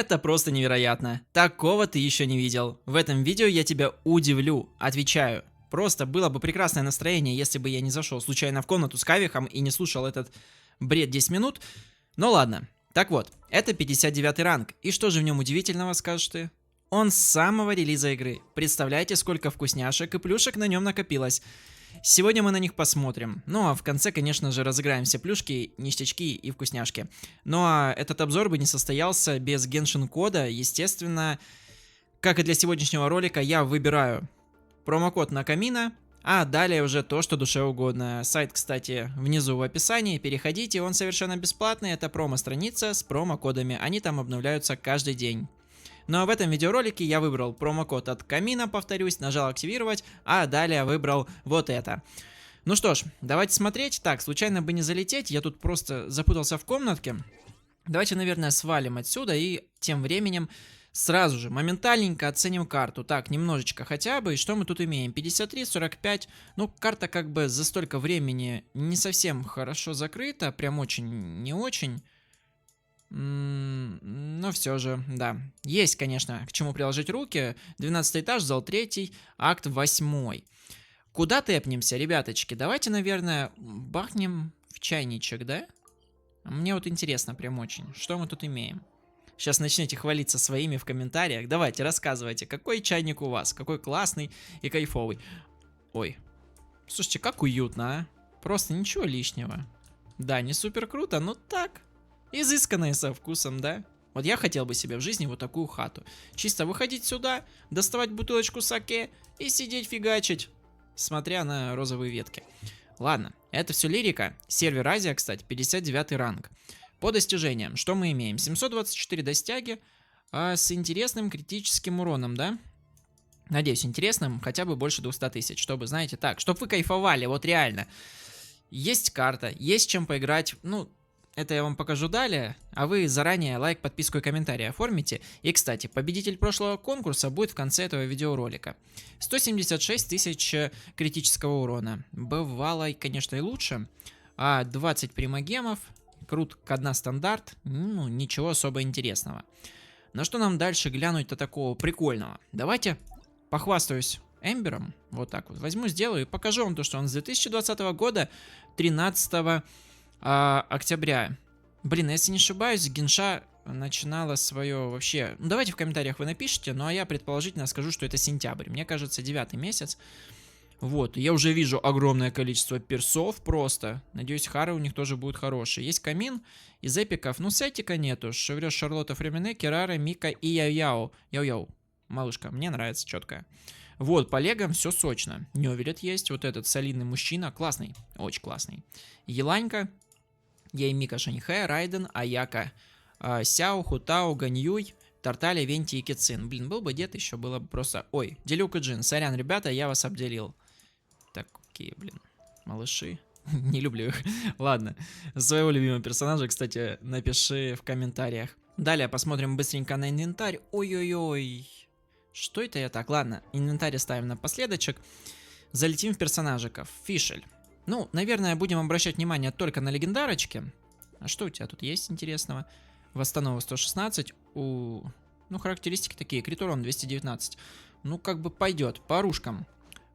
Это просто невероятно. Такого ты еще не видел. В этом видео я тебя удивлю, отвечаю. Просто было бы прекрасное настроение, если бы я не зашел случайно в комнату с Кавихом и не слушал этот бред 10 минут. Но ладно. Так вот, это 59 ранг. И что же в нем удивительного, скажешь ты? Он с самого релиза игры. Представляете, сколько вкусняшек и плюшек на нем накопилось. Сегодня мы на них посмотрим. Ну а в конце, конечно же, разыграем все плюшки, ништячки и вкусняшки. Ну а этот обзор бы не состоялся без Genshin кода. Естественно, как и для сегодняшнего ролика, я выбираю промокод на Камина, а далее уже то, что душе угодно. Сайт, кстати, внизу в описании. Переходите, он совершенно бесплатный. Это промо-страница с промокодами. Они там обновляются каждый день. Ну а в этом видеоролике я выбрал промокод от Камина, повторюсь, нажал активировать, а далее выбрал вот это. Ну что ж, давайте смотреть. Так, случайно бы не залететь, я тут просто запутался в комнатке. Давайте, наверное, свалим отсюда и тем временем сразу же моментальненько оценим карту. Так, немножечко хотя бы. И что мы тут имеем? 53, 45. Ну, карта как бы за столько времени не совсем хорошо закрыта. Прям очень, не очень. Но все же, да. Есть, конечно, к чему приложить руки. 12 этаж, зал 3, акт 8. Куда тэпнемся, ребяточки? Давайте, наверное, бахнем в чайничек, да? Мне вот интересно прям очень, что мы тут имеем. Сейчас начнете хвалиться своими в комментариях. Давайте, рассказывайте, какой чайник у вас, какой классный и кайфовый. Ой, слушайте, как уютно, а? Просто ничего лишнего. Да, не супер круто, но так... Изысканные со вкусом, да? Вот я хотел бы себе в жизни вот такую хату. Чисто выходить сюда, доставать бутылочку саке и сидеть фигачить, смотря на розовые ветки. Ладно, это все лирика. Сервер Азия, кстати, 59 ранг. По достижениям, что мы имеем? 724 достяги с интересным критическим уроном, да? Надеюсь, интересным, хотя бы больше 200 тысяч, чтобы, знаете, так, чтобы вы кайфовали, вот реально. Есть карта, есть чем поиграть, ну... Это я вам покажу далее, а вы заранее лайк, подписку и комментарий оформите. И, кстати, победитель прошлого конкурса будет в конце этого видеоролика. 176 тысяч критического урона. Бывало, конечно, и лучше. 20 примагемов, крут к 1 стандарт, ну, ничего особо интересного. На что нам дальше глянуть-то такого прикольного? Давайте похвастаюсь Эмбером, вот так вот возьму, сделаю и покажу вам то, что он с 2020 года, 13 октября. Блин, если не ошибаюсь, Генша начинала свое вообще... Ну, давайте в комментариях вы напишите, ну а я предположительно скажу, что это сентябрь. Мне кажется, 9 месяц. Вот, я уже вижу огромное количество персов просто. Надеюсь, хары у них тоже будут хорошие. Есть камин из эпиков. Ну, сетика нету. Шеврёс, Шарлотта, Фремене, Керара, Мика и Яу-Яу. Яу-Яу. Малышка, мне нравится, четкая. Вот, по легам все сочно. Невелет есть, вот этот солидный мужчина. Классный, очень классный. Еланька. Яймика, Шаньхэ, Райден, Аяка, Сяо, Хутао, Ганьюй, Тартали, Венти и Кицин. Блин, был бы дед, еще было бы просто... Ой, Делюк и Джин, сорян, ребята, я вас обделил. Такие, блин, малыши. Не люблю их. Ладно, своего любимого персонажа, кстати, напиши в комментариях. Далее посмотрим быстренько на инвентарь. Ой-ой-ой. Что это я так? Ладно, инвентарь ставим напоследочек. Залетим в персонажиков. Фишель. Ну, наверное, будем обращать внимание только на легендарочки. А что у тебя тут есть интересного? Восстанова 116. Ну, характеристики такие. Крит урон 219. Ну, как бы пойдет. По оружкам.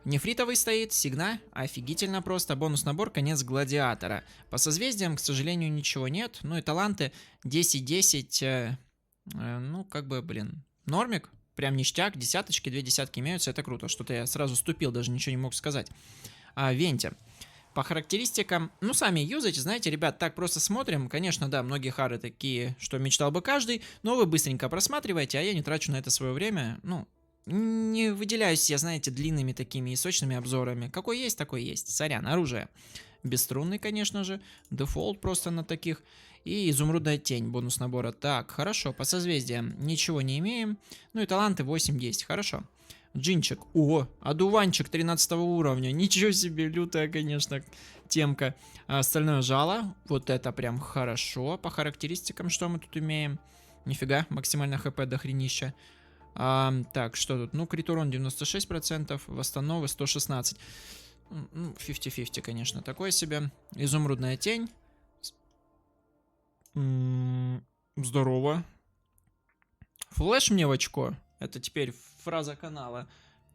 Нефритовый стоит. Сигна. Офигительно просто. Бонус набор. Конец гладиатора. По созвездиям, к сожалению, ничего нет. Ну и таланты 10-10. Ну, как бы, блин. Нормик. Прям ништяк. Десяточки, 2 десятки имеются. Это круто. Что-то я сразу ступил. Даже ничего не мог сказать. Венти. По характеристикам, ну, сами юзайте, знаете, ребят, так просто смотрим. Конечно, да, многие хары такие, что мечтал бы каждый, но вы быстренько просматриваете, а я не трачу на это свое время. Ну, не выделяюсь я, знаете, длинными такими и сочными обзорами. Какой есть, такой есть. Сорян, оружие. Бесструнный, конечно же. Дефолт просто на таких. И изумрудная тень, бонус набора. Так, хорошо, по созвездиям ничего не имеем. Ну и таланты 8-10, хорошо. Джинчик. О, одуванчик 13 уровня. Ничего себе, лютая, конечно, темка. Остальное жало. Вот это прям хорошо. По характеристикам, что мы тут имеем? Нифига, максимально хп до хренища. Так, что тут? Ну, крит урон 96%, восстановы 116. 50-50, конечно, такое себе. Изумрудная тень. Здорово. Флэш мне в очко. Это теперь фраза канала.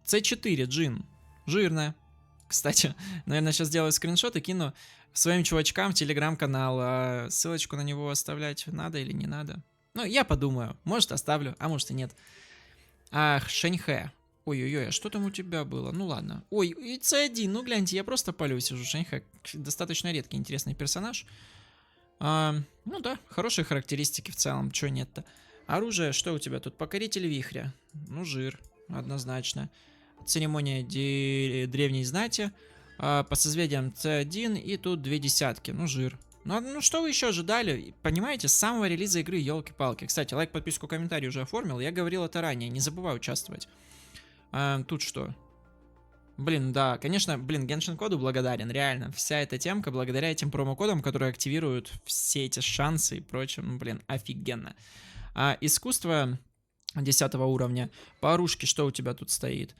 С4, Джин. Жирная. Кстати, наверное, сейчас сделаю скриншот и кину своим чувачкам в телеграм-канал. А ссылочку на него оставлять надо или не надо? Ну, я подумаю. Может, оставлю, а может и нет. Ах, Шэньхэ. Ой-ой-ой, а что там у тебя было? Ну ладно. Ой, и С1, ну гляньте, я просто полю сижу. Шэньхэ достаточно редкий, интересный персонаж. Ну да, хорошие характеристики в целом, чё нет-то. Оружие, что у тебя тут? Покоритель вихря. Ну, жир, однозначно. Церемония древней знати. По созвездиям С1 и тут 2 десятки. Ну, жир. Ну, что вы еще ожидали? Понимаете, с самого релиза игры, елки-палки. Кстати, лайк, подписку, комментарий уже оформил. Я говорил это ранее, не забывай участвовать. Тут что? Блин, да, конечно, блин, Genshin коду благодарен, реально. Вся эта темка благодаря этим промокодам, которые активируют все эти шансы и прочее. Ну, блин, офигенно. Искусство 10 уровня. По оружке что у тебя тут стоит?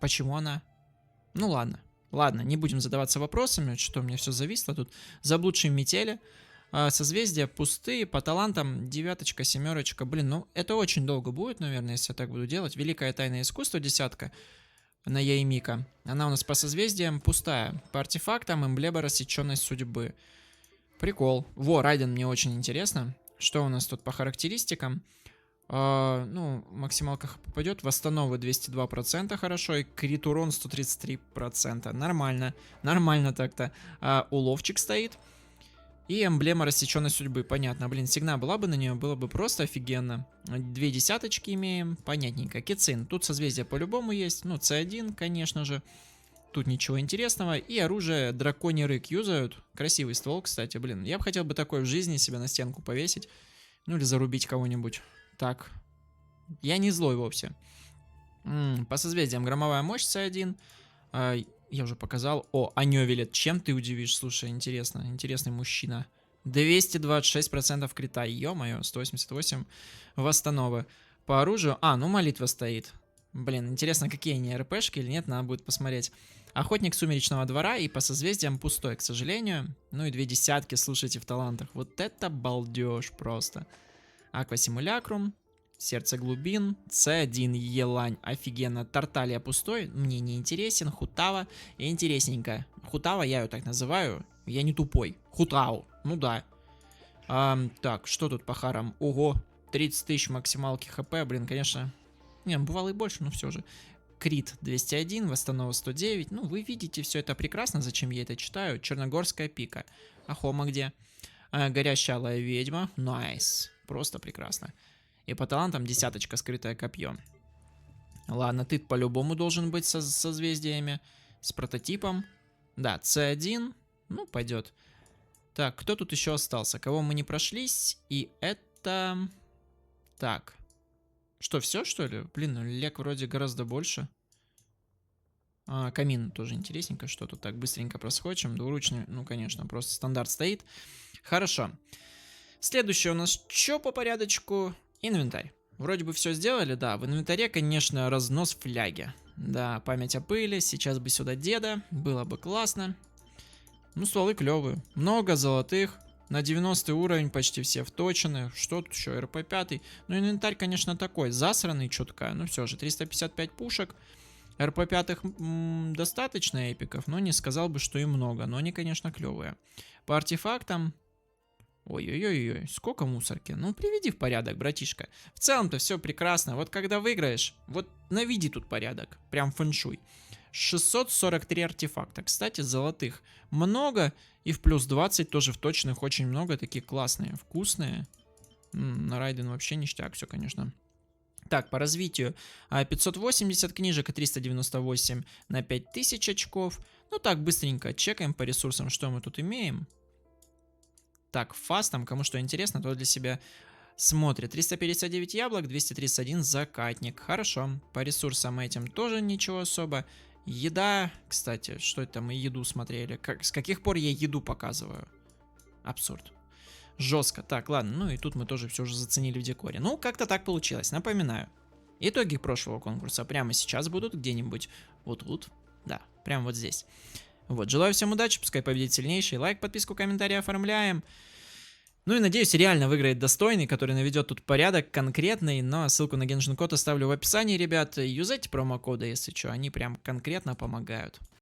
Почему она? Ну ладно. Ладно, не будем задаваться вопросами, что у меня все зависло тут. Заблудшие метели. Созвездия пустые, по талантам девяточка, семерочка. Блин, ну это очень долго будет, наверное, если я так буду делать. Великое тайное искусство, десятка на Яймика. Она у нас по созвездиям пустая. По артефактам эмблема рассеченной судьбы. Прикол. Во, Райден мне очень интересно. Что у нас тут по характеристикам? Ну, максималка попадет. Восстановы 202%, хорошо. И крит урон 133%. Нормально. Нормально так-то. Уловчик стоит. И эмблема рассеченной судьбы. Понятно. Блин, сигна была бы на нее, было бы просто офигенно. 2 десяточки имеем. Понятненько. Кицин. Тут созвездие по-любому есть. Ну, С1, конечно же. Тут ничего интересного. И оружие драконий рык юзают. Красивый ствол, кстати. Блин, я бы хотел бы такой в жизни себе на стенку повесить. Ну, или зарубить кого-нибудь. Так. Я не злой вовсе. По созвездиям громовая мощь С1. Я уже показал. О, Анёвелет. Чем ты удивишь? Слушай, интересно. Интересный мужчина. 226% крита. Ё-моё, 188 восстановы. По оружию... ну молитва стоит. Блин, интересно, какие они, РПшки или нет, надо будет посмотреть. Охотник сумеречного двора и по созвездиям пустой, к сожалению. Ну и 2 десятки, слушайте, в талантах. Вот это балдеж просто. Аквасимулякрум. Сердце глубин. С1 Елань. Офигенно. Тарталия пустой. Мне не интересен. Хутава. Интересненько. Хутава, я ее так называю. Я не тупой. Хутау. Ну да. Так, что тут по харам? Ого. 30 тысяч максималки хп. Блин, конечно. Не, бывало и больше, но все же. Крит 201, восстанова 109. Ну, вы видите все это прекрасно, зачем я это читаю. Черногорская пика. А Хома где? Горящая алая ведьма. Найс. Просто прекрасно. И по талантам десяточка, скрытое копье. Ладно, ты по-любому должен быть со созвездиями. С прототипом. Да, С1. Ну, пойдет. Так, кто тут еще остался? Кого мы не прошлись? И это... Так. Что, все, что ли? Блин, ну лек вроде гораздо больше. Камин тоже интересненько. Что тут так быстренько проскочим. Двуручный, ну, конечно, просто стандарт стоит. Хорошо. Следующее у нас что по порядочку? Инвентарь. Вроде бы все сделали, да. В инвентаре, конечно, разнос фляги. Да, память о пыли. Сейчас бы сюда деда. Было бы классно. Ну, стволы клевые. Много золотых. На 90 уровень почти все вточены. Что тут еще? РП-5. Ну, инвентарь, конечно, такой. Засранный чутка. Ну, все же. 355 пушек. РП-5 достаточно эпиков. Но не сказал бы, что и много. Но они, конечно, клевые. По артефактам... Ой-ой-ой, сколько мусорки. Ну, приведи в порядок, братишка. В целом-то все прекрасно. Вот когда выиграешь, вот наведи тут порядок. Прям фэншуй. 643 артефакта. Кстати, золотых много. И в плюс 20 тоже в точных очень много. Такие классные, вкусные. На Райден вообще ништяк все, конечно. Так, по развитию 580 книжек и 398 на 5000 очков. Ну так, быстренько чекаем по ресурсам, что мы тут имеем. Так, фастом, кому что интересно, то для себя смотрит. 359 яблок, 231 закатник. Хорошо, по ресурсам этим тоже ничего особо. Еда, кстати, что это мы еду смотрели? С каких пор я еду показываю? Абсурд. Жестко. Так, ладно, ну и тут мы тоже все уже заценили в декоре. Ну, как-то так получилось, напоминаю. Итоги прошлого конкурса прямо сейчас будут где-нибудь вот тут. Да, прямо вот здесь. Вот, желаю всем удачи, пускай победит сильнейший. Лайк, подписку, комментарий оформляем. Ну и надеюсь, реально выиграет достойный, который наведет тут порядок конкретный, но ссылку на Genshin код оставлю в описании, ребят. Юзайте промокоды, если что, они прям конкретно помогают.